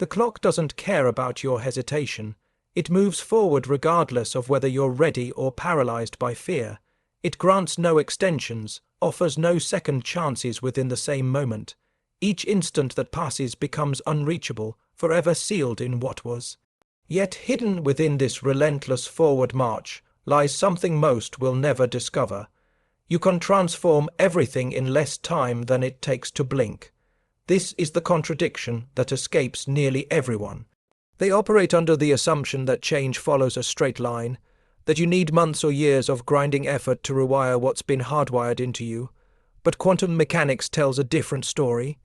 The clock doesn't care about your hesitation. It moves forward regardless of whether you're ready or paralyzed by fear. It grants no extensions, offers no second chances within the same moment. Each instant that passes becomes unreachable, forever sealed in what was. Yet hidden within this relentless forward march lies something most will never discover. You can transform everything in less time than it takes to blink. This is the contradiction that escapes nearly everyone. They operate under the assumption that change follows a straight line, that you need months or years of grinding effort to rewire what's been hardwired into you. But quantum mechanics tells a different story.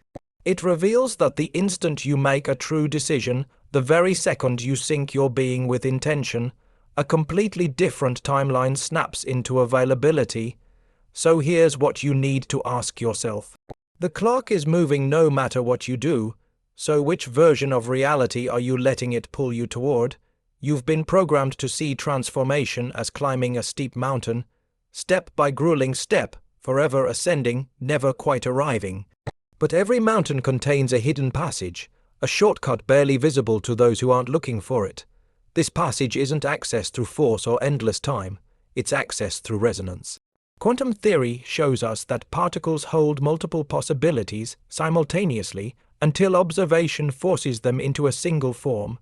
It reveals that the instant you make a true decision, the very second you sync your being with intention, a completely different timeline snaps into availability. So here's what you need to ask yourself. The clock is moving no matter what you do, so which version of reality are you letting it pull you toward? You've been programmed to see transformation as climbing a steep mountain, step by grueling step, forever ascending, never quite arriving. But every mountain contains a hidden passage, a shortcut barely visible to those who aren't looking for it. This passage isn't accessed through force or endless time, it's accessed through resonance. Quantum theory shows us that particles hold multiple possibilities simultaneously until observation forces them into a single form.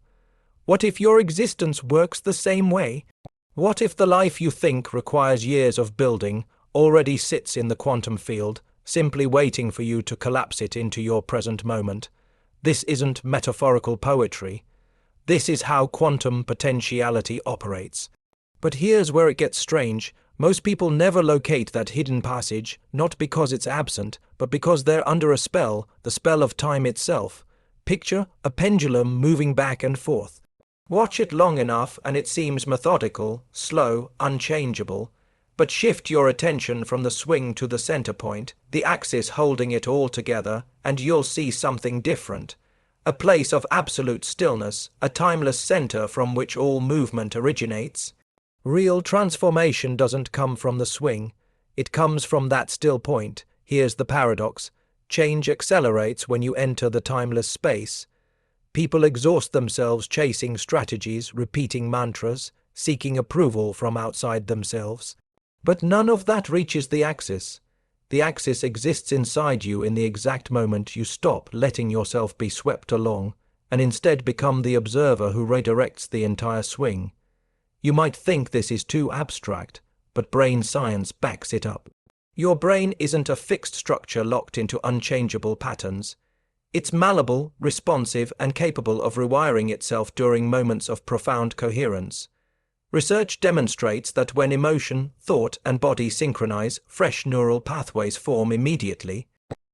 What if your existence works the same way? What if the life you think requires years of building already sits in the quantum field, simply waiting for you to collapse it into your present moment? This isn't metaphorical poetry. This is how quantum potentiality operates. But here's where it gets strange. Most people never locate that hidden passage, not because it's absent, but because they're under a spell, the spell of time itself. Picture a pendulum moving back and forth. Watch it long enough and it seems methodical, slow, unchangeable. But shift your attention from the swing to the center point, the axis holding it all together, and you'll see something different. A place of absolute stillness, a timeless center from which all movement originates. Real transformation doesn't come from the swing. It comes from that still point. Here's the paradox. Change accelerates when you enter the timeless space. People exhaust themselves chasing strategies, repeating mantras, seeking approval from outside themselves. But none of that reaches the axis. The axis exists inside you in the exact moment you stop letting yourself be swept along and instead become the observer who redirects the entire swing. You might think this is too abstract, but brain science backs it up. Your brain isn't a fixed structure locked into unchangeable patterns. It's malleable, responsive, and capable of rewiring itself during moments of profound coherence. Research demonstrates that when emotion, thought, and body synchronize, fresh neural pathways form immediately.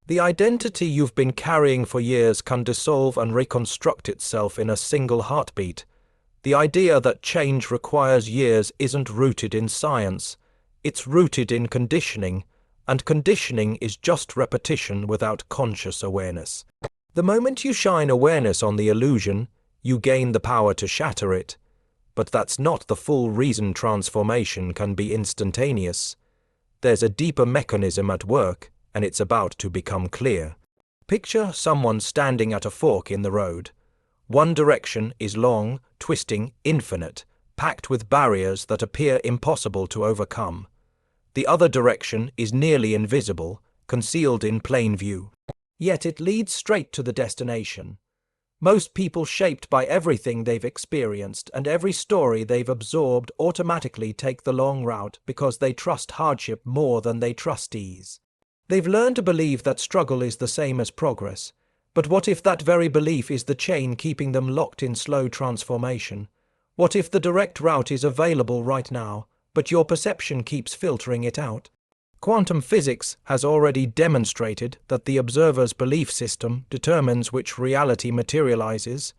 The identity you've been carrying for years can dissolve and reconstruct itself in a single heartbeat. The idea that change requires years isn't rooted in science. It's rooted in conditioning, and conditioning is just repetition without conscious awareness. The moment you shine awareness on the illusion, you gain the power to shatter it. But that's not the full reason transformation can be instantaneous. There's a deeper mechanism at work, and it's about to become clear. Picture someone standing at a fork in the road. One direction is long, twisting, infinite, packed with barriers that appear impossible to overcome. The other direction is nearly invisible, concealed in plain view. Yet it leads straight to the destination. Most people, shaped by everything they've experienced and every story they've absorbed, automatically take the long route because they trust hardship more than they trust ease. They've learned to believe that struggle is the same as progress. But what if that very belief is the chain keeping them locked in slow transformation? What if the direct route is available right now, but your perception keeps filtering it out? Quantum physics has already demonstrated that the observer's belief system determines which reality materializes.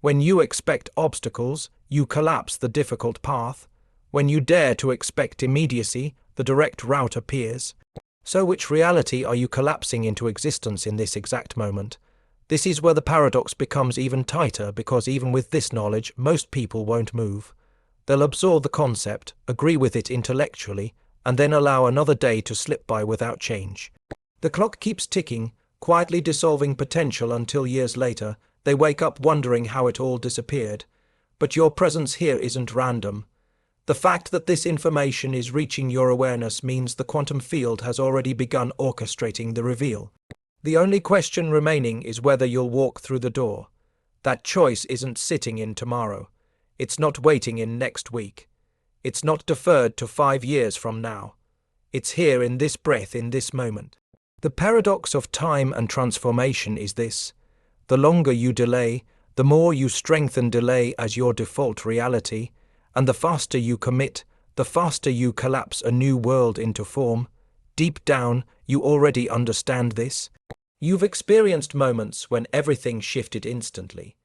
When you expect obstacles, you collapse the difficult path. When you dare to expect immediacy, the direct route appears. So which reality are you collapsing into existence in this exact moment? This is where the paradox becomes even tighter, because even with this knowledge, most people won't move. They'll absorb the concept, agree with it intellectually, and then allow another day to slip by without change. The clock keeps ticking, quietly dissolving potential until years later, They wake up wondering how it all disappeared. But your presence here isn't random. The fact that this information is reaching your awareness means the quantum field has already begun orchestrating the reveal. The only question remaining is whether you'll walk through the door. That choice isn't sitting in tomorrow. It's not waiting in next week. It's not deferred to 5 years from now. It's here in this breath, in this moment. The paradox of time and transformation is this. The longer you delay, the more you strengthen delay as your default reality, and the faster you commit, the faster you collapse a new world into form. Deep down, you already understand this. You've experienced moments when everything shifted instantly,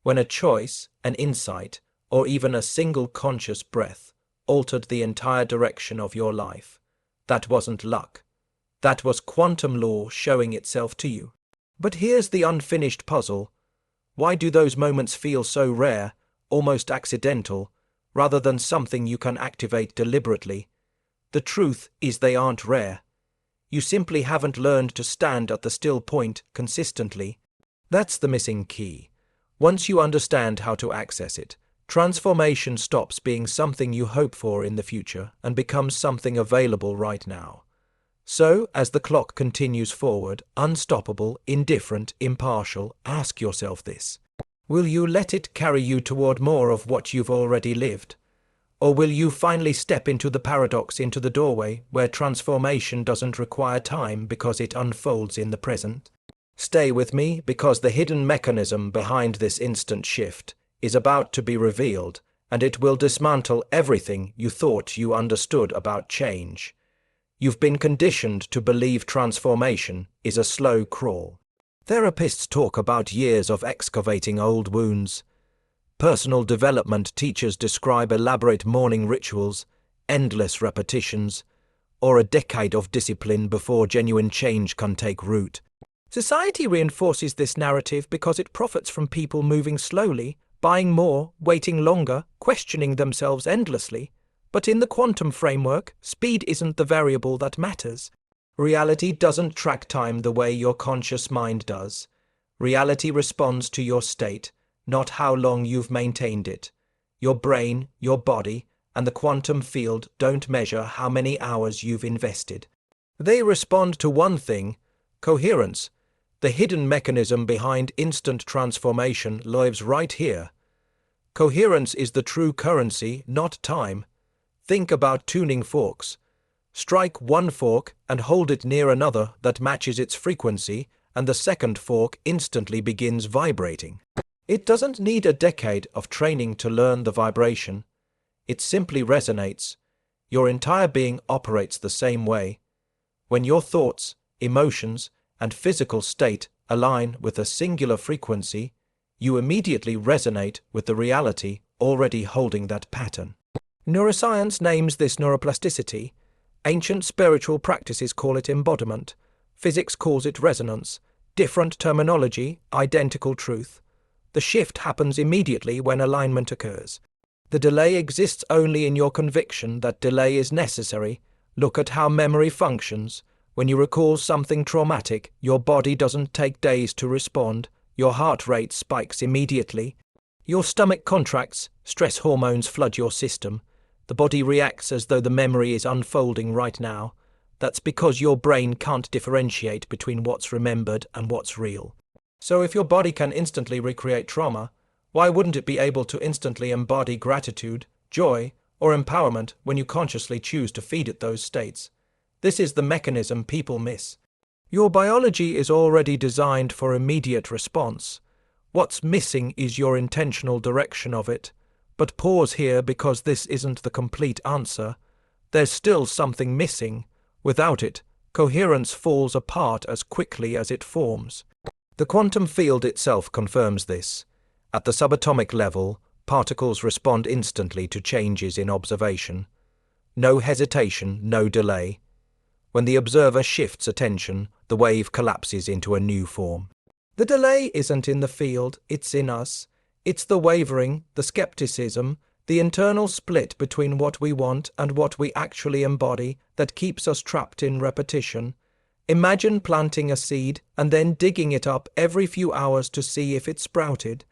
when a choice, an insight, or even a single conscious breath altered the entire direction of your life. That wasn't luck. That was quantum law showing itself to you. But here's the unfinished puzzle. Why do those moments feel so rare, almost accidental, rather than something you can activate deliberately? The truth is they aren't rare. You simply haven't learned to stand at the still point consistently. That's the missing key. Once you understand how to access it, transformation stops being something you hope for in the future and becomes something available right now. So, as the clock continues forward, unstoppable, indifferent, impartial, ask yourself this. Will you let it carry you toward more of what you've already lived? Or will you finally step into the paradox, into the doorway, where transformation doesn't require time because it unfolds in the present? Stay with me, because the hidden mechanism behind this instant shift is about to be revealed, and it will dismantle everything you thought you understood about change. You've been conditioned to believe transformation is a slow crawl. Therapists talk about years of excavating old wounds. Personal development teachers describe elaborate morning rituals, endless repetitions, or a decade of discipline before genuine change can take root. Society reinforces this narrative because it profits from people moving slowly, buying more, waiting longer, questioning themselves endlessly. But in the quantum framework, speed isn't the variable that matters. Reality doesn't track time the way your conscious mind does. Reality responds to your state, not how long you've maintained it. Your brain, your body, and the quantum field don't measure how many hours you've invested. They respond to one thing: coherence. The hidden mechanism behind instant transformation lives right here. Coherence is the true currency, not time. Think about tuning forks. Strike one fork and hold it near another that matches its frequency, and the second fork instantly begins vibrating. It doesn't need a decade of training to learn the vibration. It simply resonates. Your entire being operates the same way. When your thoughts, emotions, and physical state align with a singular frequency, you immediately resonate with the reality already holding that pattern. Neuroscience names this neuroplasticity. Ancient spiritual practices call it embodiment. Physics calls it resonance. Different terminology, identical truth. The shift happens immediately when alignment occurs. The delay exists only in your conviction that delay is necessary. Look at how memory functions. When you recall something traumatic, your body doesn't take days to respond. Your heart rate spikes immediately. Your stomach contracts, stress hormones flood your system. The body reacts as though the memory is unfolding right now. That's because your brain can't differentiate between what's remembered and what's real. So if your body can instantly recreate trauma, why wouldn't it be able to instantly embody gratitude, joy, or empowerment when you consciously choose to feed it those states? This is the mechanism people miss. Your biology is already designed for immediate response. What's missing is your intentional direction of it. But pause here, because this isn't the complete answer. There's still something missing. Without it, coherence falls apart as quickly as it forms. The quantum field itself confirms this. At the subatomic level, particles respond instantly to changes in observation. No hesitation, no delay. When the observer shifts attention, the wave collapses into a new form. The delay isn't in the field, it's in us. It's the wavering, the skepticism, the internal split between what we want and what we actually embody that keeps us trapped in repetition. Imagine planting a seed and then digging it up every few hours to see if it sprouted.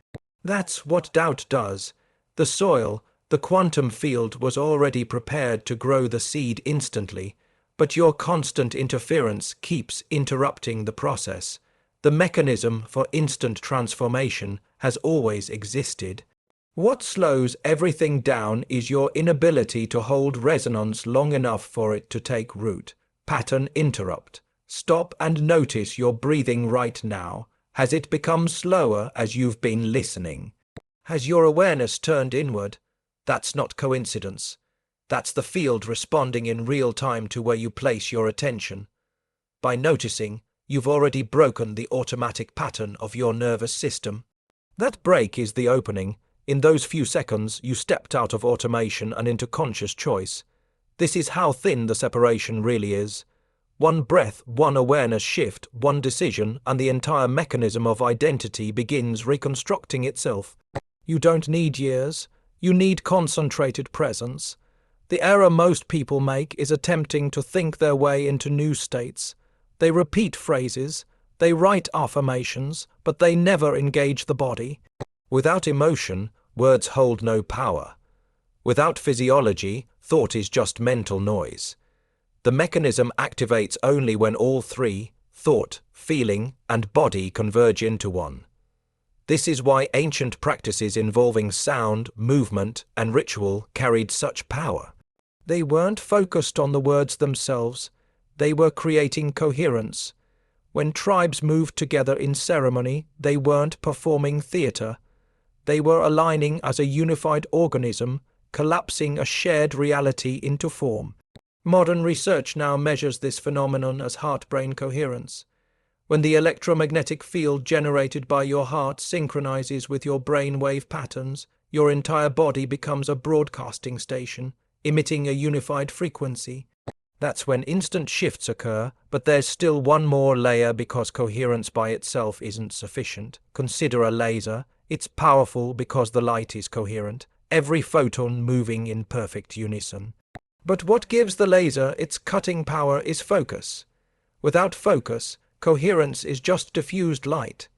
That's what doubt does. The soil, the quantum field, was already prepared to grow the seed instantly, but your constant interference keeps interrupting the process. The mechanism for instant transformation has always existed. What slows everything down is your inability to hold resonance long enough for it to take root. Pattern interrupt. Stop and notice your breathing right now. Has it become slower as you've been listening? Has your awareness turned inward? That's not coincidence. That's the field responding in real time to where you place your attention. By noticing, you've already broken the automatic pattern of your nervous system. That break is the opening. In those few seconds, you stepped out of automation and into conscious choice. This is how thin the separation really is. One breath, one awareness shift, one decision, and the entire mechanism of identity begins reconstructing itself. You don't need years. You need concentrated presence. The error most people make is attempting to think their way into new states. They repeat phrases, they write affirmations, but they never engage the body. Without emotion, words hold no power. Without physiology, thought is just mental noise. The mechanism activates only when all three, thought, feeling, and body, converge into one. This is why ancient practices involving sound, movement, and ritual carried such power. They weren't focused on the words themselves, they were creating coherence. When tribes moved together in ceremony, they weren't performing theatre. They were aligning as a unified organism, collapsing a shared reality into form. Modern research now measures this phenomenon as heart-brain coherence. When the electromagnetic field generated by your heart synchronizes with your brain wave patterns, your entire body becomes a broadcasting station, emitting a unified frequency. That's when instant shifts occur, but there's still one more layer because coherence by itself isn't sufficient. Consider a laser. It's powerful because the light is coherent, every photon moving in perfect unison. But what gives the laser its cutting power is focus. Without focus, coherence is just diffused light.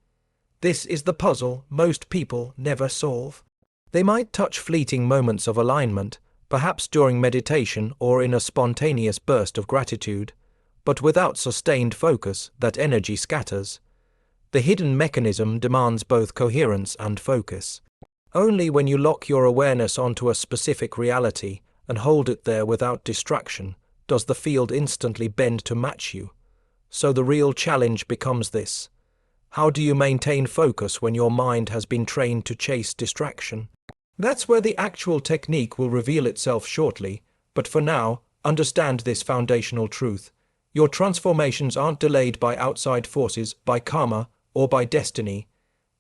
This is the puzzle most people never solve. They might touch fleeting moments of alignment, perhaps during meditation or in a spontaneous burst of gratitude, but without sustained focus, that energy scatters. The hidden mechanism demands both coherence and focus. Only when you lock your awareness onto a specific reality and hold it there without distraction does the field instantly bend to match you. So the real challenge becomes this: how do you maintain focus when your mind has been trained to chase distraction? That's where the actual technique will reveal itself shortly, but for now, understand this foundational truth. Your transformations aren't delayed by outside forces, by karma, or by destiny.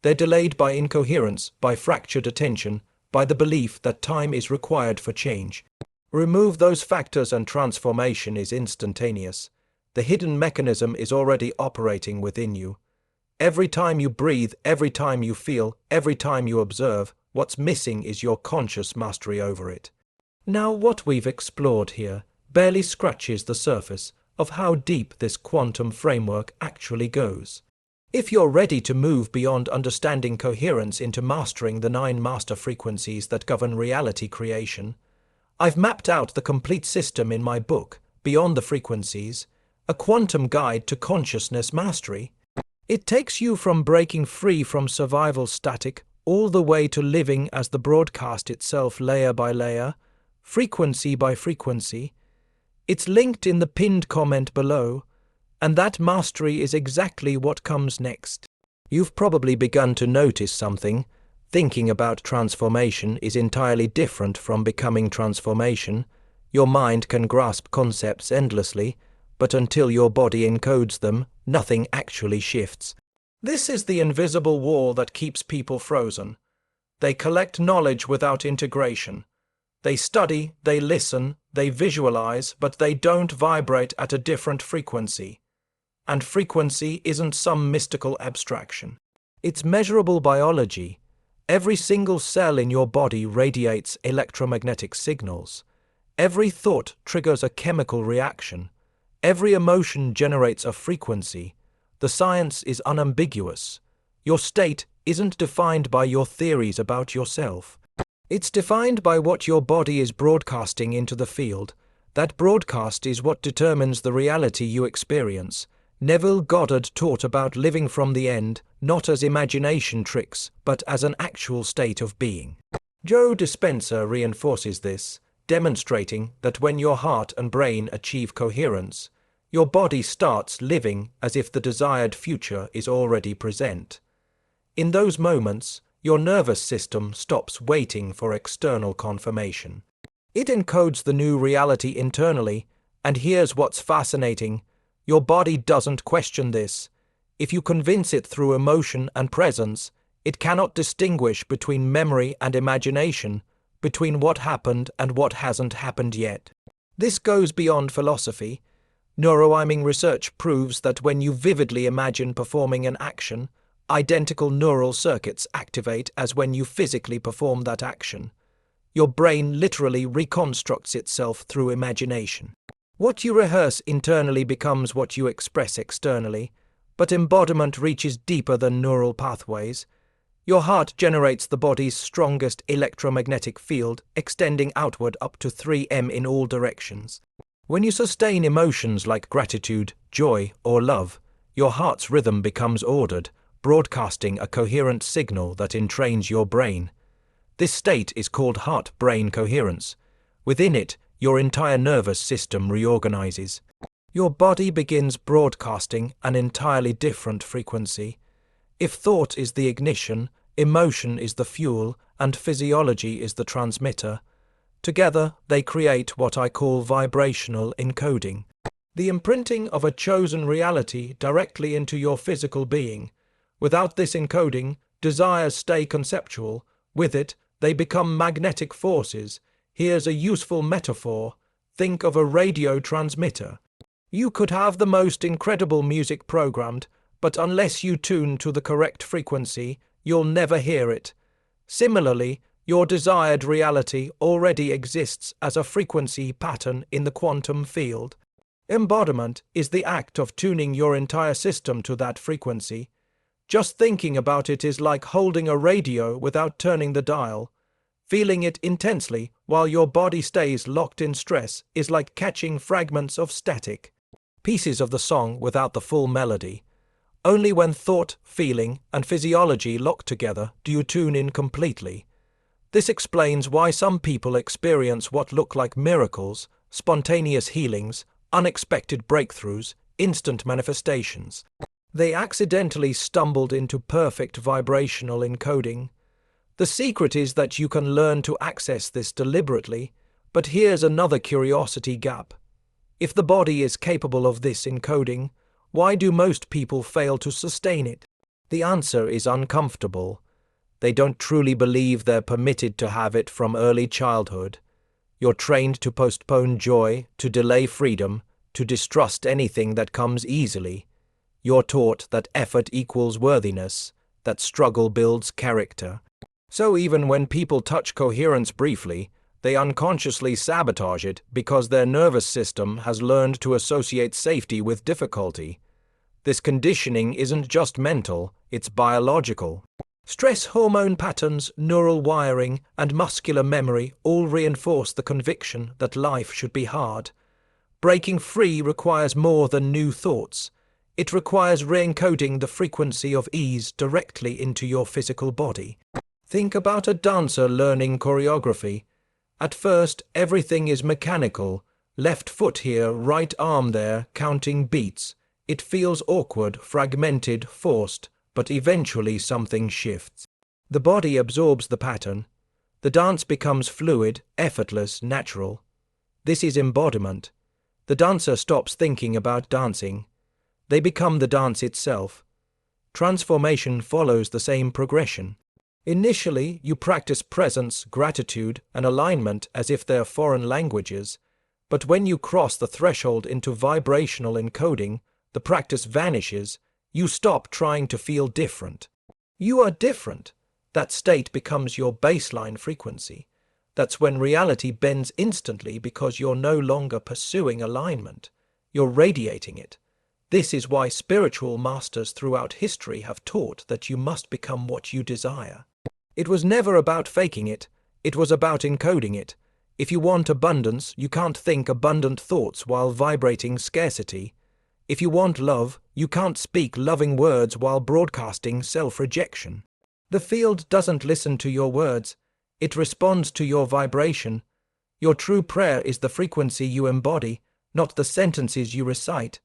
They're delayed by incoherence, by fractured attention, by the belief that time is required for change. Remove those factors and transformation is instantaneous. The hidden mechanism is already operating within you. Every time you breathe, every time you feel, every time you observe, what's missing is your conscious mastery over it. Now, what we've explored here barely scratches the surface of how deep this quantum framework actually goes. If you're ready to move beyond understanding coherence into mastering the 9 master frequencies that govern reality creation, I've mapped out the complete system in my book, Beyond the Frequencies, a quantum guide to consciousness mastery. It takes you from breaking free from survival static all the way to living as the broadcast itself, layer by layer, frequency by frequency. It's linked in the pinned comment below, and that mastery is exactly what comes next. You've probably begun to notice something. Thinking about transformation is entirely different from becoming transformation. Your mind can grasp concepts endlessly, but until your body encodes them, nothing actually shifts. This is the invisible wall that keeps people frozen. They collect knowledge without integration. They study, they listen, they visualize, but they don't vibrate at a different frequency. And frequency isn't some mystical abstraction. It's measurable biology. Every single cell in your body radiates electromagnetic signals. Every thought triggers a chemical reaction. Every emotion generates a frequency. The science is unambiguous. Your state isn't defined by your theories about yourself. It's defined by what your body is broadcasting into the field. That broadcast is what determines the reality you experience. Neville Goddard taught about living from the end, not as imagination tricks, but as an actual state of being. Joe Dispenza reinforces this, demonstrating that when your heart and brain achieve coherence, your body starts living as if the desired future is already present. In those moments, your nervous system stops waiting for external confirmation. It encodes the new reality internally, and here's what's fascinating. Your body doesn't question this. If you convince it through emotion and presence, it cannot distinguish between memory and imagination, between what happened and what hasn't happened yet. This goes beyond philosophy. Neuroiming research proves that when you vividly imagine performing an action, identical neural circuits activate as when you physically perform that action. Your brain literally reconstructs itself through imagination. What you rehearse internally becomes what you express externally, but embodiment reaches deeper than neural pathways. Your heart generates the body's strongest electromagnetic field, extending outward up to 3 m in all directions. When you sustain emotions like gratitude, joy, or love, your heart's rhythm becomes ordered, broadcasting a coherent signal that entrains your brain. This state is called heart-brain coherence. Within it, your entire nervous system reorganizes. Your body begins broadcasting an entirely different frequency. If thought is the ignition, emotion is the fuel, and physiology is the transmitter, together they create what I call vibrational encoding. The imprinting of a chosen reality directly into your physical being. Without this encoding, desires stay conceptual. With it, they become magnetic forces. Here's a useful metaphor. Think of a radio transmitter. You could have the most incredible music programmed, but unless you tune to the correct frequency, you'll never hear it. Similarly, your desired reality already exists as a frequency pattern in the quantum field. Embodiment is the act of tuning your entire system to that frequency. Just thinking about it is like holding a radio without turning the dial. Feeling it intensely while your body stays locked in stress is like catching fragments of static, pieces of the song without the full melody. Only when thought, feeling, and physiology lock together do you tune in completely. This explains why some people experience what look like miracles, spontaneous healings, unexpected breakthroughs, instant manifestations. They accidentally stumbled into perfect vibrational encoding. The secret is that you can learn to access this deliberately, but here's another curiosity gap. If the body is capable of this encoding, why do most people fail to sustain it? The answer is uncomfortable. They don't truly believe they're permitted to have it from early childhood. You're trained to postpone joy, to delay freedom, to distrust anything that comes easily. You're taught that effort equals worthiness, that struggle builds character. So even when people touch coherence briefly, they unconsciously sabotage it because their nervous system has learned to associate safety with difficulty. This conditioning isn't just mental, it's biological. Stress hormone patterns, neural wiring, and muscular memory all reinforce the conviction that life should be hard. Breaking free requires more than new thoughts. It requires re-encoding the frequency of ease directly into your physical body. Think about a dancer learning choreography. At first, everything is mechanical. Left foot here, right arm there, counting beats. It feels awkward, fragmented, forced, but eventually something shifts. The body absorbs the pattern. The dance becomes fluid, effortless, natural. This is embodiment. The dancer stops thinking about dancing. They become the dance itself. Transformation follows the same progression. Initially, you practice presence, gratitude, and alignment as if they're foreign languages. But when you cross the threshold into vibrational encoding, the practice vanishes. You stop trying to feel different. You are different. That state becomes your baseline frequency. That's when reality bends instantly because you're no longer pursuing alignment. you're radiating it. This is why spiritual masters throughout history have taught that you must become what you desire. It was never about faking it, it was about encoding it. If you want abundance, you can't think abundant thoughts while vibrating scarcity. If you want love, you can't speak loving words while broadcasting self-rejection. The field doesn't listen to your words, it responds to your vibration. Your true prayer is the frequency you embody, not the sentences you recite.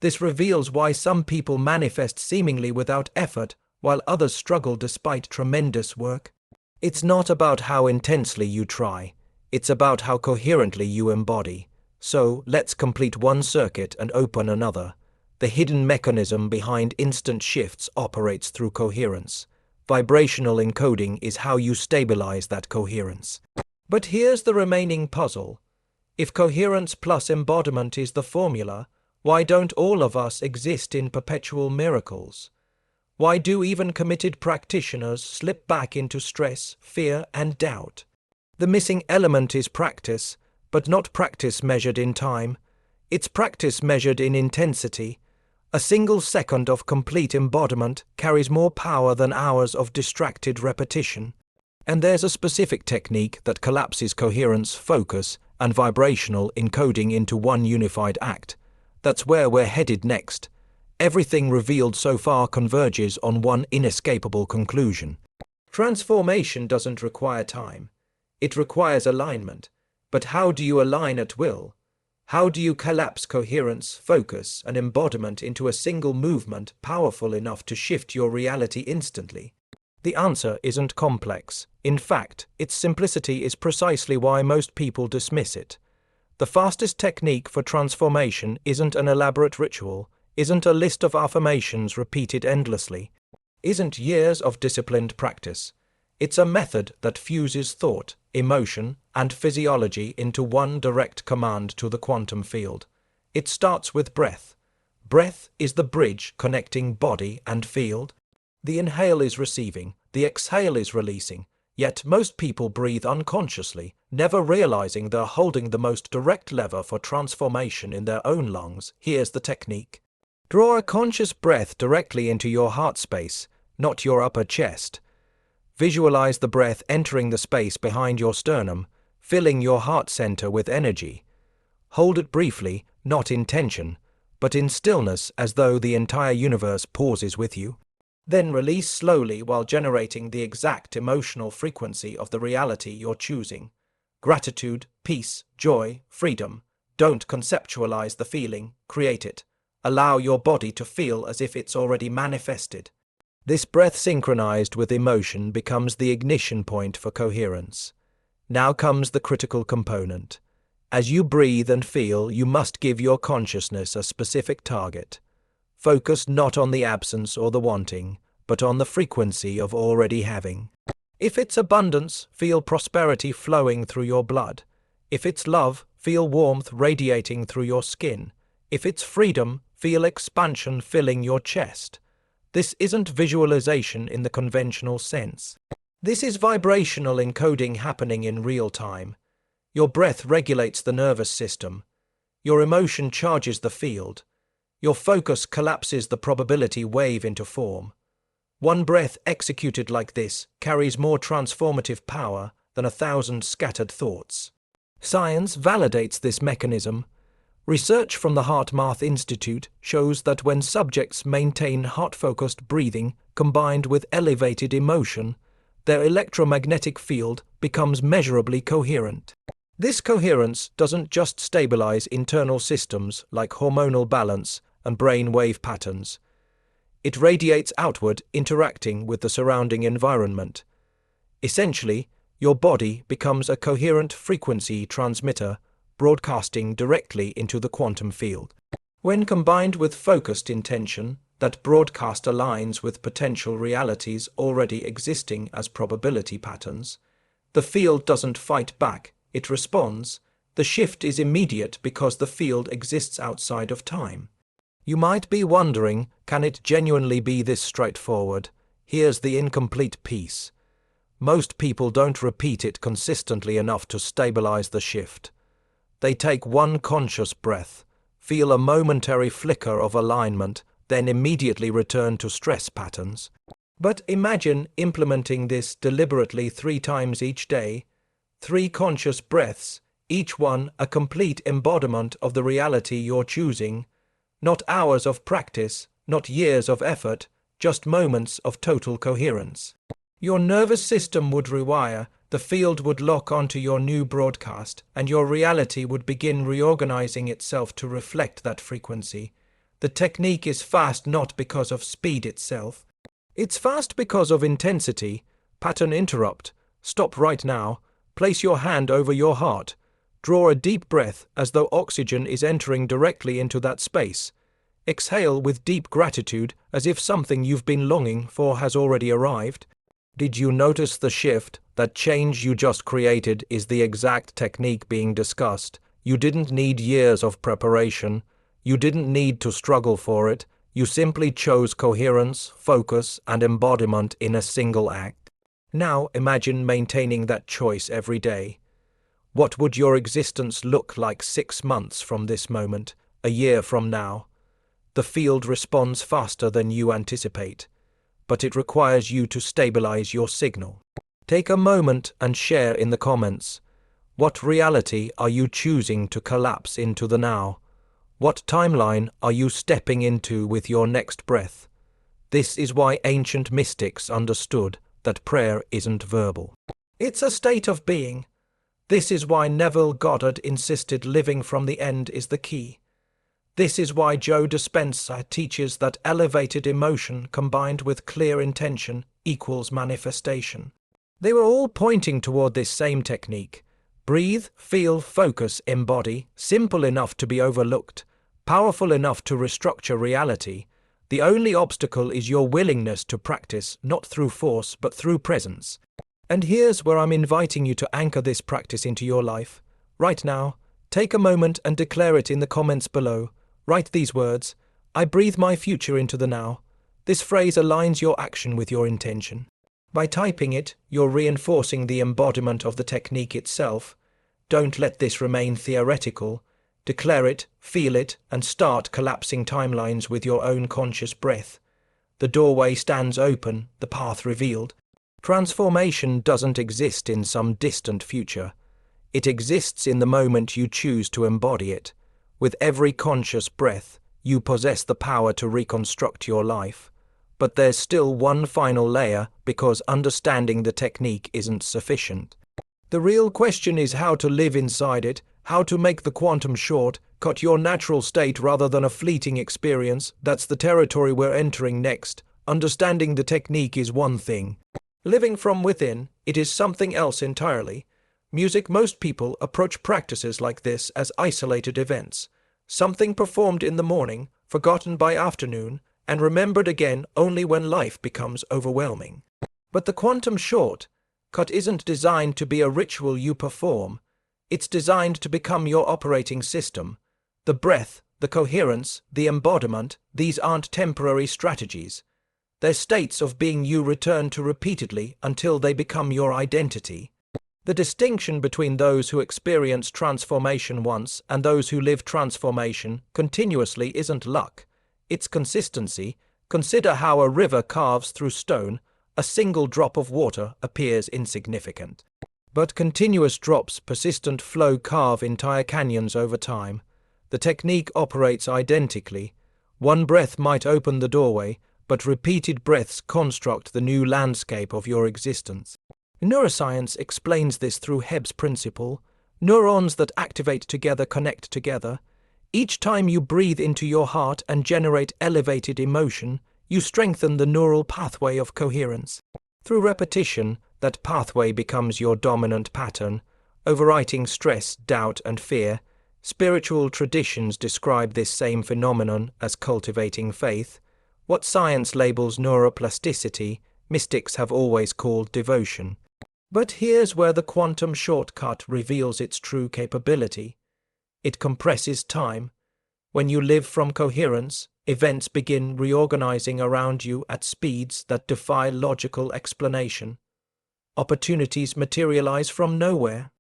This reveals why some people manifest seemingly without effort, while others struggle despite tremendous work. It's not about how intensely you try, it's about how coherently you embody. So, let's complete one circuit and open another. The hidden mechanism behind instant shifts operates through coherence. Vibrational encoding is how you stabilize that coherence. But here's the remaining puzzle. If coherence plus embodiment is the formula, why don't all of us exist in perpetual miracles? Why do even committed practitioners slip back into stress, fear, and doubt? The missing element is practice, but not practice measured in time. It's practice measured in intensity. A single second of complete embodiment carries more power than hours of distracted repetition. And there's a specific technique that collapses coherence, focus, and vibrational encoding into one unified act. That's where we're headed next. Everything revealed so far converges on one inescapable conclusion. Transformation doesn't require time. It requires alignment. But how do you align at will? How do you collapse coherence, focus, and embodiment into a single movement powerful enough to shift your reality instantly? The answer isn't complex. In fact, its simplicity is precisely why most people dismiss it. The fastest technique for transformation isn't an elaborate ritual, isn't a list of affirmations repeated endlessly, isn't years of disciplined practice. It's a method that fuses thought, emotion, and physiology into one direct command to the quantum field. It starts with breath. Breath is the bridge connecting body and field. The inhale is receiving, the exhale is releasing, yet most people breathe unconsciously, never realizing they're holding the most direct lever for transformation in their own lungs. Here's the technique. Draw a conscious breath directly into your heart space, not your upper chest. Visualize the breath entering the space behind your sternum, filling your heart center with energy. Hold it briefly, not in tension, but in stillness as though the entire universe pauses with you. Then release slowly while generating the exact emotional frequency of the reality you're choosing. Gratitude, peace, joy, freedom. Don't conceptualize the feeling, create it. Allow your body to feel as if it's already manifested. This breath synchronized with emotion becomes the ignition point for coherence. Now comes the critical component. As you breathe and feel, you must give your consciousness a specific target. Focus not on the absence or the wanting, but on the frequency of already having. If it's abundance, feel prosperity flowing through your blood. If it's love, feel warmth radiating through your skin. If it's freedom, feel expansion filling your chest. This isn't visualization in the conventional sense. This is vibrational encoding happening in real time. Your breath regulates the nervous system. Your emotion charges the field. Your focus collapses the probability wave into form. One breath executed like this carries more transformative power than 1,000 scattered thoughts. Science validates this mechanism. Research from the HeartMath Institute shows that when subjects maintain heart-focused breathing combined with elevated emotion, their electromagnetic field becomes measurably coherent. This coherence doesn't just stabilize internal systems like hormonal balance and brain wave patterns. It radiates outward, interacting with the surrounding environment. Essentially, your body becomes a coherent frequency transmitter, broadcasting directly into the quantum field. When combined with focused intention, that broadcast aligns with potential realities already existing as probability patterns. The field doesn't fight back, it responds. The shift is immediate because the field exists outside of time. You might be wondering, can it genuinely be this straightforward? Here's the incomplete piece. Most people don't repeat it consistently enough to stabilize the shift. They take one conscious breath, feel a momentary flicker of alignment, then immediately return to stress patterns. But imagine implementing this deliberately 3 times each day, 3 conscious breaths, each one a complete embodiment of the reality you're choosing, not hours of practice, not years of effort, just moments of total coherence. Your nervous system would rewire, the field would lock onto your new broadcast, and your reality would begin reorganizing itself to reflect that frequency. The technique is fast not because of speed itself. It's fast because of intensity. Pattern interrupt. Stop right now. Place your hand over your heart. Draw a deep breath as though oxygen is entering directly into that space. Exhale with deep gratitude as if something you've been longing for has already arrived. Did you notice the shift? That change you just created is the exact technique being discussed. You didn't need years of preparation. You didn't need to struggle for it. You simply chose coherence, focus, and embodiment in a single act. Now imagine maintaining that choice every day. What would your existence look like 6 months from this moment, a year from now? The field responds faster than you anticipate, but it requires you to stabilize your signal. Take a moment and share in the comments. What reality are you choosing to collapse into the now? What timeline are you stepping into with your next breath? This is why ancient mystics understood that prayer isn't verbal. It's a state of being. This is why Neville Goddard insisted living from the end is the key. This is why Joe Dispenza teaches that elevated emotion combined with clear intention equals manifestation. They were all pointing toward this same technique. Breathe, feel, focus, embody, simple enough to be overlooked, powerful enough to restructure reality. The only obstacle is your willingness to practice, not through force, but through presence. And here's where I'm inviting you to anchor this practice into your life. Right now, take a moment and declare it in the comments below. Write these words: I breathe my future into the now. This phrase aligns your action with your intention. By typing it, you're reinforcing the embodiment of the technique itself. Don't let this remain theoretical. Declare it, feel it, and start collapsing timelines with your own conscious breath. The doorway stands open, the path revealed. Transformation doesn't exist in some distant future. It exists in the moment you choose to embody it. With every conscious breath, you possess the power to reconstruct your life. But there's still one final layer, because understanding the technique isn't sufficient. The real question is how to live inside it, how to make the quantum short, cut your natural state rather than a fleeting experience. That's the territory we're entering next. Understanding the technique is one thing. Living from within, it is something else entirely. Most people approach practices like this as isolated events, something performed in the morning, forgotten by afternoon, and remembered again only when life becomes overwhelming. But the quantum shortcut isn't designed to be a ritual you perform. It's designed to become your operating system. The breath, the coherence, the embodiment, these aren't temporary strategies. They're states of being you return to repeatedly until they become your identity. The distinction between those who experience transformation once and those who live transformation continuously isn't luck. It's consistency. Consider how a river carves through stone. A single drop of water appears insignificant. But continuous drops, persistent flow carve entire canyons over time. The technique operates identically. One breath might open the doorway, but repeated breaths construct the new landscape of your existence. Neuroscience explains this through Hebb's principle. Neurons that activate together connect together. Each time you breathe into your heart and generate elevated emotion, you strengthen the neural pathway of coherence. Through repetition, that pathway becomes your dominant pattern, overwriting stress, doubt, and fear. Spiritual traditions describe this same phenomenon as cultivating faith. What science labels neuroplasticity, mystics have always called devotion. But here's where the quantum shortcut reveals its true capability. It compresses time. When you live from coherence, events begin reorganizing around you at speeds that defy logical explanation. Opportunities materialize from nowhere.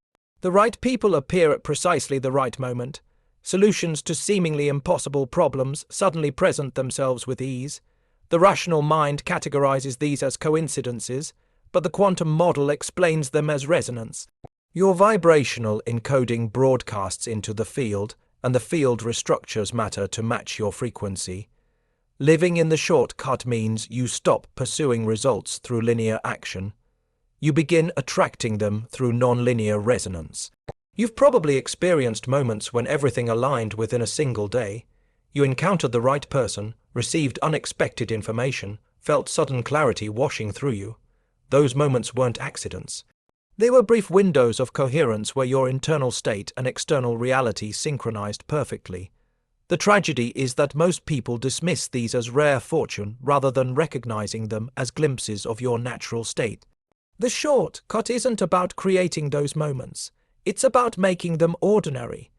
The right people appear at precisely the right moment. Solutions to seemingly impossible problems suddenly present themselves with ease. The rational mind categorizes these as coincidences, but the quantum model explains them as resonance. Your vibrational encoding broadcasts into the field, and the field restructures matter to match your frequency. Living in the shortcut means you stop pursuing results through linear action. You begin attracting them through non-linear resonance. You've probably experienced moments when everything aligned within a single day. You encountered the right person, received unexpected information, felt sudden clarity washing through you. Those moments weren't accidents. They were brief windows of coherence where your internal state and external reality synchronized perfectly. The tragedy is that most people dismiss these as rare fortune rather than recognizing them as glimpses of your natural state. The shortcut isn't about creating those moments. It's about making them ordinary.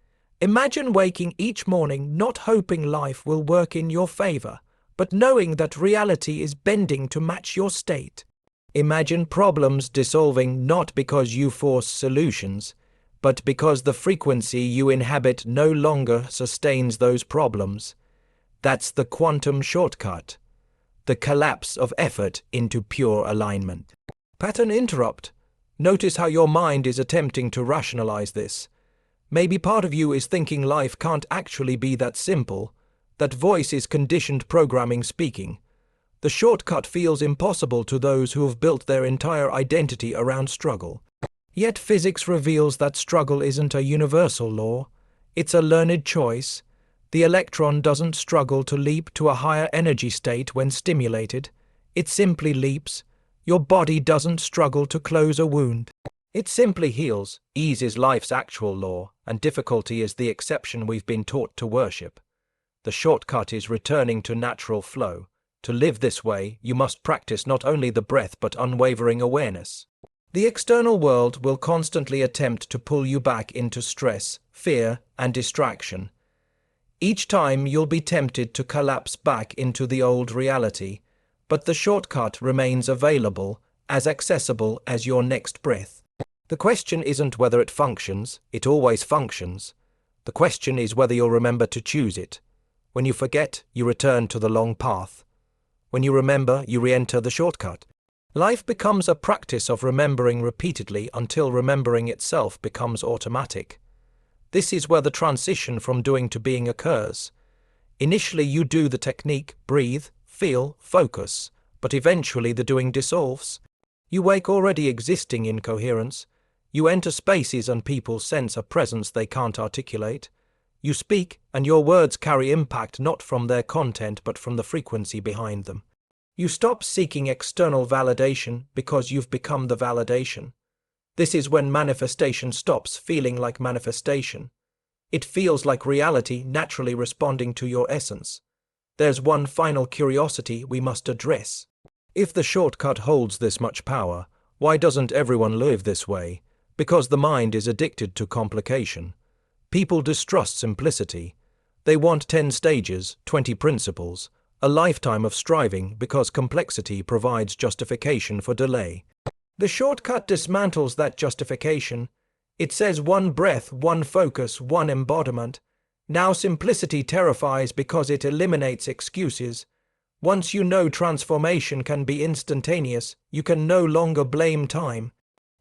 Imagine waking each morning not hoping life will work in your favor, but knowing that reality is bending to match your state. Imagine problems dissolving not because you force solutions, but because the frequency you inhabit no longer sustains those problems. That's the quantum shortcut, the collapse of effort into pure alignment. Pattern interrupt. Notice how your mind is attempting to rationalize this. Maybe part of you is thinking life can't actually be that simple, that voice is conditioned programming speaking. The shortcut feels impossible to those who have built their entire identity around struggle. Yet physics reveals that struggle isn't a universal law. It's a learned choice. The electron doesn't struggle to leap to a higher energy state when stimulated. It simply leaps. Your body doesn't struggle to close a wound. It simply heals. Ease is life's actual law, and difficulty is the exception we've been taught to worship. The shortcut is returning to natural flow. To live this way, you must practice not only the breath but unwavering awareness. The external world will constantly attempt to pull you back into stress, fear, and distraction. Each time you'll be tempted to collapse back into the old reality, but the shortcut remains available, as accessible as your next breath. The question isn't whether it functions, it always functions. The question is whether you'll remember to choose it. When you forget, you return to the long path. When you remember, you re-enter the shortcut. Life becomes a practice of remembering repeatedly until remembering itself becomes automatic. This is where the transition from doing to being occurs. Initially you do the technique, breathe, feel, focus, but eventually the doing dissolves. You wake already existing in coherence. You enter spaces and people sense a presence they can't articulate. You speak, and your words carry impact not from their content but from the frequency behind them. You stop seeking external validation because you've become the validation. This is when manifestation stops feeling like manifestation. It feels like reality naturally responding to your essence. There's one final curiosity we must address. If the shortcut holds this much power, why doesn't everyone live this way? Because the mind is addicted to complication. People distrust simplicity. They want 10 stages, 20 principles, a lifetime of striving because complexity provides justification for delay. The shortcut dismantles that justification. It says one breath, one focus, one embodiment. Now simplicity terrifies because it eliminates excuses. Once you know transformation can be instantaneous, you can no longer blame time.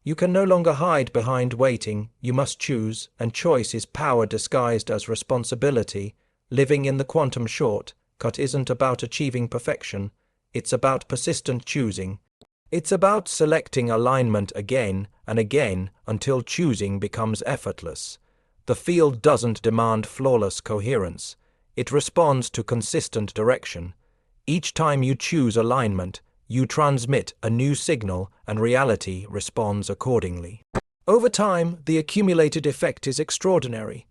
You can no longer hide behind waiting. You must choose, and choice is power disguised as responsibility. Living in the quantum shortcut isn't about achieving perfection. It's about persistent choosing. It's about selecting alignment again and again until choosing becomes effortless. The field doesn't demand flawless coherence. It responds to consistent direction. Each time you choose alignment, you transmit a new signal and reality responds accordingly. Over time, the accumulated effect is extraordinary.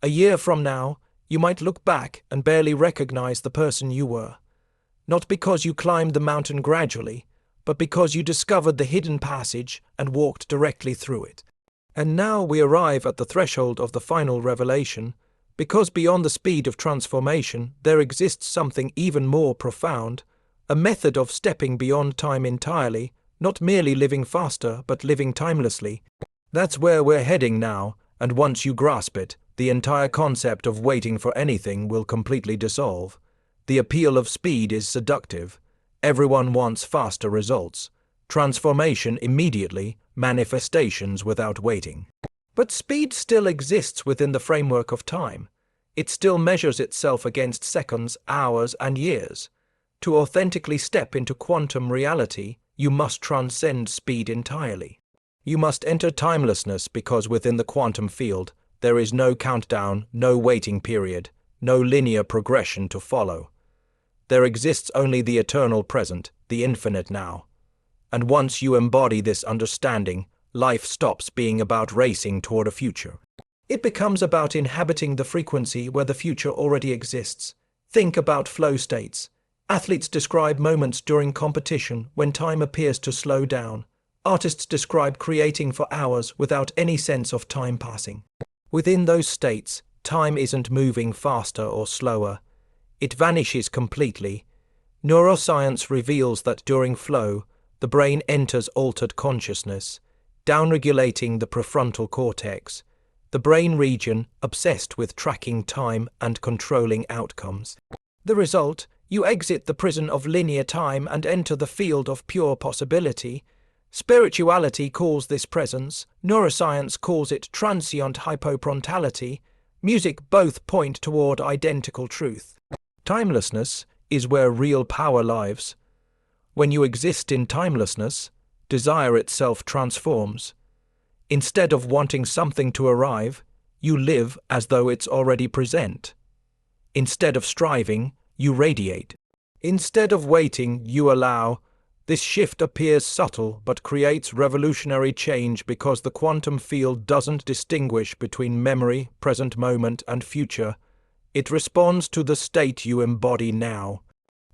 A year from now, you might look back and barely recognize the person you were. Not because you climbed the mountain gradually, but because you discovered the hidden passage and walked directly through it. And now we arrive at the threshold of the final revelation, because beyond the speed of transformation there exists something even more profound, a method of stepping beyond time entirely, not merely living faster but living timelessly. That's where we're heading now, and once you grasp it, the entire concept of waiting for anything will completely dissolve. The appeal of speed is seductive. Everyone wants faster results. Transformation immediately, manifestations without waiting. But speed still exists within the framework of time. It still measures itself against seconds, hours, and years. To authentically step into quantum reality, you must transcend speed entirely. You must enter timelessness because within the quantum field, there is no countdown, no waiting period, no linear progression to follow. There exists only the eternal present, the infinite now. And once you embody this understanding, life stops being about racing toward a future. It becomes about inhabiting the frequency where the future already exists. Think about flow states. Athletes describe moments during competition when time appears to slow down. Artists describe creating for hours without any sense of time passing. Within those states, time isn't moving faster or slower. It vanishes completely. Neuroscience reveals that during flow, the brain enters altered consciousness, downregulating the prefrontal cortex, the brain region obsessed with tracking time and controlling outcomes. The result, you exit the prison of linear time and enter the field of pure possibility. Spirituality calls this presence, neuroscience calls it transient hypofrontality. Music both point toward identical truth. Timelessness is where real power lives. When you exist in timelessness, desire itself transforms. Instead of wanting something to arrive, you live as though it's already present. Instead of striving, you radiate. Instead of waiting, you allow. This shift appears subtle but creates revolutionary change because the quantum field doesn't distinguish between memory, present moment, and future. It responds to the state you embody now.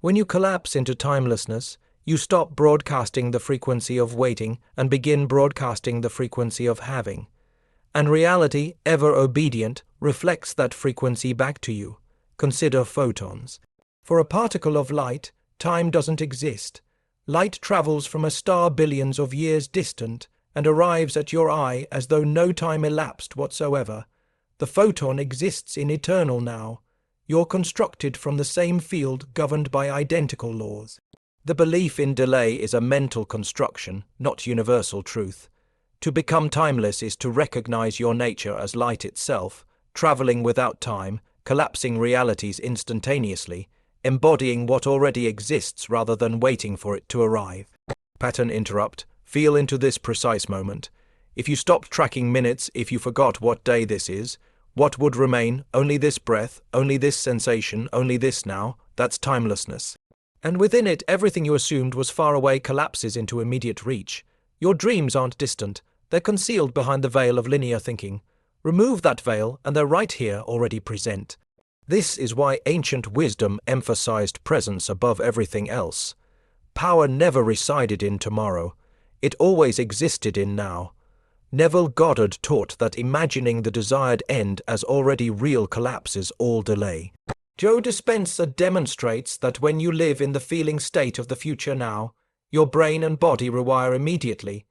When you collapse into timelessness, you stop broadcasting the frequency of waiting and begin broadcasting the frequency of having. And reality, ever obedient, reflects that frequency back to you. Consider photons. For a particle of light, time doesn't exist. Light travels from a star billions of years distant and arrives at your eye as though no time elapsed whatsoever. The photon exists in eternal now. You're constructed from the same field governed by identical laws. The belief in delay is a mental construction, not universal truth. To become timeless is to recognize your nature as light itself, traveling without time, collapsing realities instantaneously, embodying what already exists rather than waiting for it to arrive. Pattern interrupt. Feel into this precise moment. If you stopped tracking minutes, if you forgot what day this is, what would remain? Only this breath, only this sensation, only this now. That's timelessness. And within it, everything you assumed was far away collapses into immediate reach. Your dreams aren't distant. They're concealed behind the veil of linear thinking. Remove that veil, and they're right here, already present. This is why ancient wisdom emphasized presence above everything else. Power never resided in tomorrow. It always existed in now. Neville Goddard taught that imagining the desired end as already real collapses all delay. Joe Dispenza demonstrates that when you live in the feeling state of the future now, your brain and body rewire immediately.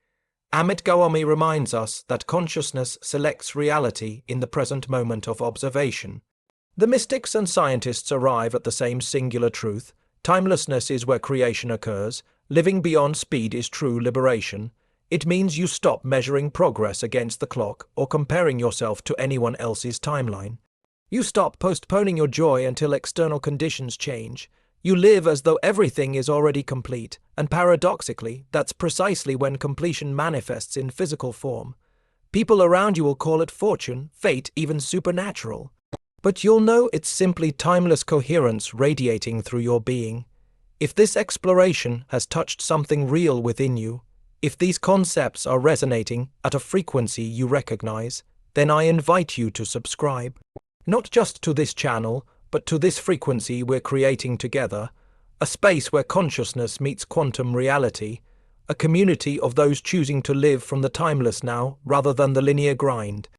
Amit Gawami reminds us that consciousness selects reality in the present moment of observation. The mystics and scientists arrive at the same singular truth. Timelessness is where creation occurs. Living beyond speed is true liberation. It means you stop measuring progress against the clock or comparing yourself to anyone else's timeline. You stop postponing your joy until external conditions change. You live as though everything is already complete, and paradoxically, that's precisely when completion manifests in physical form. People around you will call it fortune, fate, even supernatural. But you'll know it's simply timeless coherence radiating through your being. If this exploration has touched something real within you, if these concepts are resonating at a frequency you recognize, then I invite you to subscribe. Not just to this channel, but to this frequency we're creating together, a space where consciousness meets quantum reality, a community of those choosing to live from the timeless now rather than the linear grind.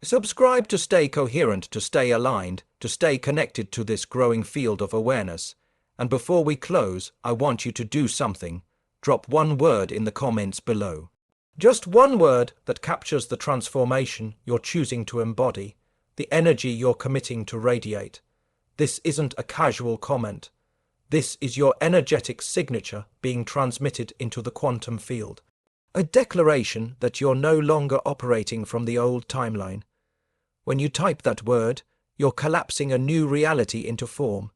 Subscribe to stay coherent, to stay aligned, to stay connected to this growing field of awareness. And before we close, I want you to do something. Drop one word in the comments below. Just one word that captures the transformation you're choosing to embody. the energy you're committing to radiate. This isn't a casual comment. This is your energetic signature being transmitted into the quantum field. A declaration that you're no longer operating from the old timeline. When you type that word, you're collapsing a new reality into form.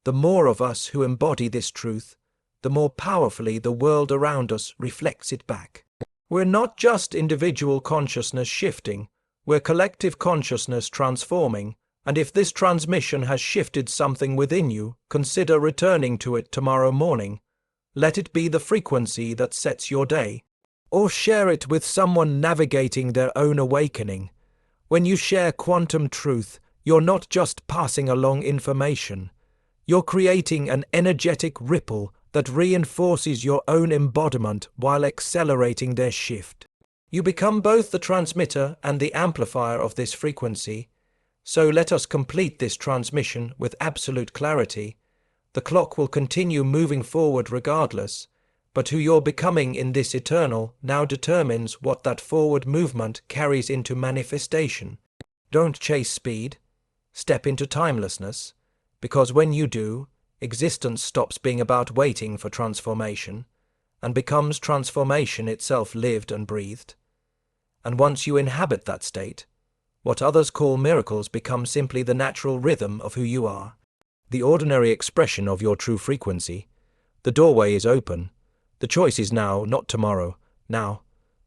The more of us who embody this truth, the more powerfully the world around us reflects it back. We're not just individual consciousness shifting, we're collective consciousness transforming, and if this transmission has shifted something within you, consider returning to it tomorrow morning. Let it be the frequency that sets your day. Or share it with someone navigating their own awakening. When you share quantum truth, you're not just passing along information. You're creating an energetic ripple that reinforces your own embodiment while accelerating their shift. You become both the transmitter and the amplifier of this frequency. So let us complete this transmission with absolute clarity. The clock will continue moving forward regardless, but who you're becoming in this eternal now determines what that forward movement carries into manifestation. Don't chase speed. Step into timelessness, because when you do, existence stops being about waiting for transformation and becomes transformation itself lived and breathed. And once you inhabit that state, what others call miracles become simply the natural rhythm of who you are, the ordinary expression of your true frequency. The doorway is open. The choice is now, not tomorrow, now.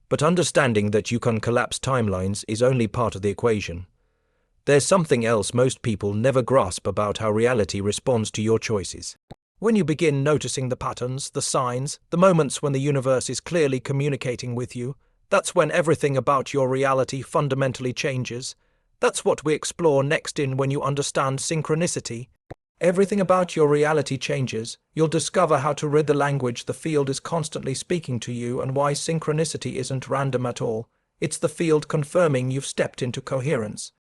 But understanding that you can collapse timelines is only part of the equation. There's something else most people never grasp about how reality responds to your choices. When you begin noticing the patterns, the signs, the moments when the universe is clearly communicating with you, that's when everything about your reality fundamentally changes. That's what we explore next in When You Understand Synchronicity. Everything about your reality changes. You'll discover how to read the language the field is constantly speaking to you and why synchronicity isn't random at all. It's the field confirming you've stepped into coherence.